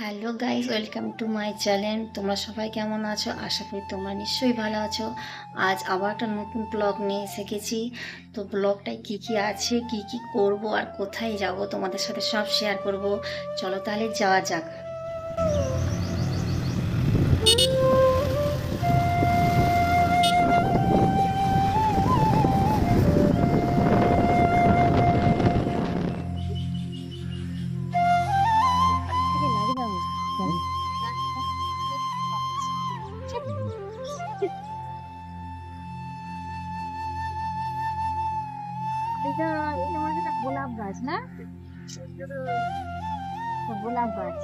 Hello guys, welcome to my channel. তোমরা সবাই কেমন আছো? আশা করি তোমরা নিশ্চয়ই ভালো আছো। আজ আবার একটা নতুন ব্লগ নিয়ে এসে গেছি। তো ব্লগটায় কি কি আছে, কি কি করব আর কোথায় যাব তোমাদের সাথে সব শেয়ার করব। চলো তাহলে যাওয়া যাক। এটা মনে হচ্ছে গোলাপ গাছ না? গোলাপ গাছ।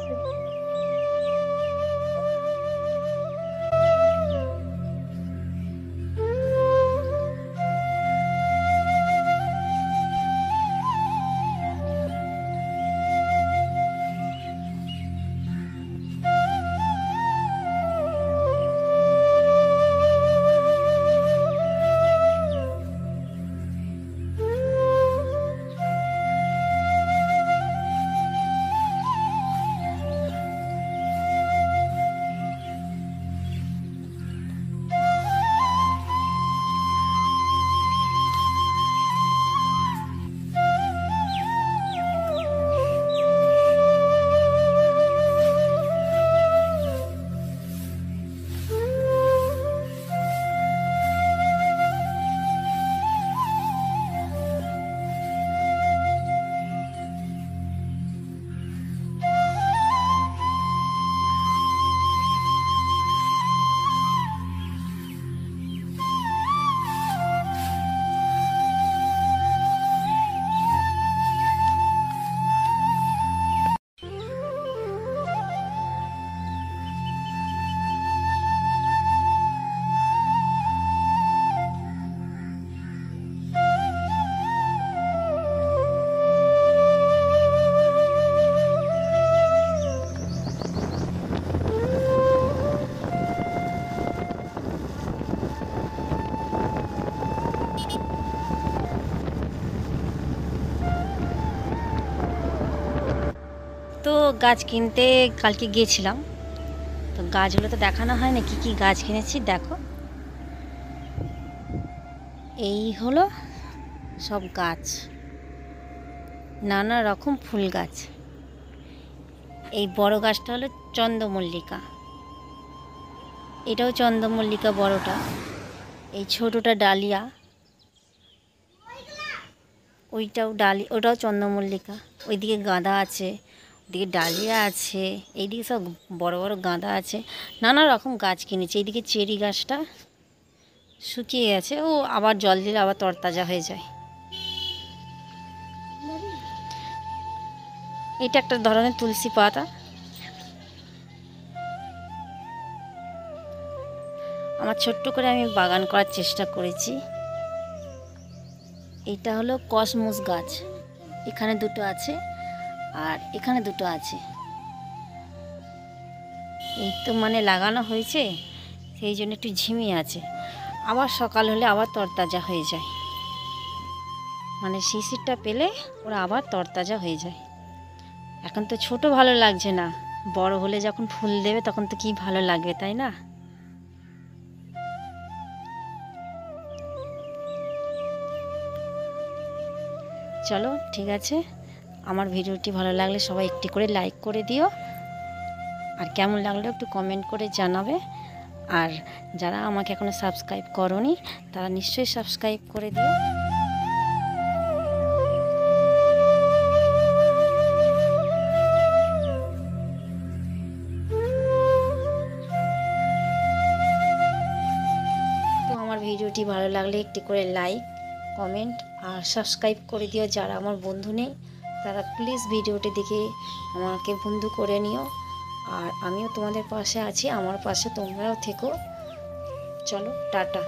তো গাছ কিনতে কালকে গিয়েছিলাম। তো গাছগুলো তো দেখানো হয় না, কি কি গাছ কিনেছি দেখো। এই হলো সব গাছ, নানা রকম ফুল গাছ। এই বড় গাছটা হলো চন্দ্রমল্লিকা, এটাও চন্দ্রমল্লিকা বড়টা। এই ছোটটা ডালিয়া, ওটাও চন্দ্রমল্লিকা। ওইদিকে গাঁদা আছে, ওইদিকে ডালিয়া আছে, এইদিকে সব বড় বড় গাঁদা আছে। নানা রকম গাছ কিনেছি। এইদিকে চেরি গাছটা শুকিয়ে গেছে, ও আবার জল দিলে আবার তরতাজা হয়ে যায়। এটা একটা ধরনের তুলসী পাতা। আমার ছোট্ট করে আমি বাগান করার চেষ্টা করেছি। এটা হলো কসমস গাছ, এখানে দুটো আছে আর এখানে দুটো আছে। এই তো মানে লাগানো হয়েছে, সেই জন্য একটু ঝিমিয়ে আছে। আবার সকাল হলে আবার তরতাজা হয়ে যায়, মানে শিশিরটা পেলে ওরা আবার তরতাজা হয়ে যায়। এখন তো ছোট ভালো লাগছে না, বড় হলে যখন ফুল দেবে তখন তো কি ভালো লাগবে, তাই না? চলো ঠিক আছে, আমার ভিডিওটি ভালো লাগলে সবাই একটি করে লাইক করে দিও, আর কেমন লাগলো একটু কমেন্ট করে জানাবে। আর যারা আমাকে এখনো সাবস্ক্রাইব করোনি তারা নিশ্চয়ই সাবস্ক্রাইব করে দিও। তো আমার ভিডিওটি ভালো লাগলে একটি করে লাইক, কমেন্ট আর সাবস্ক্রাইব করে দিও। যারা আমার বন্ধু নেই তারা প্লিজ ভিডিওটি দেখে আমাকে বন্ধু করে নিও। আর আমিও তোমাদের পাশে আছি, আমার পাশে তোমরাও থেকো। চলো টাটা।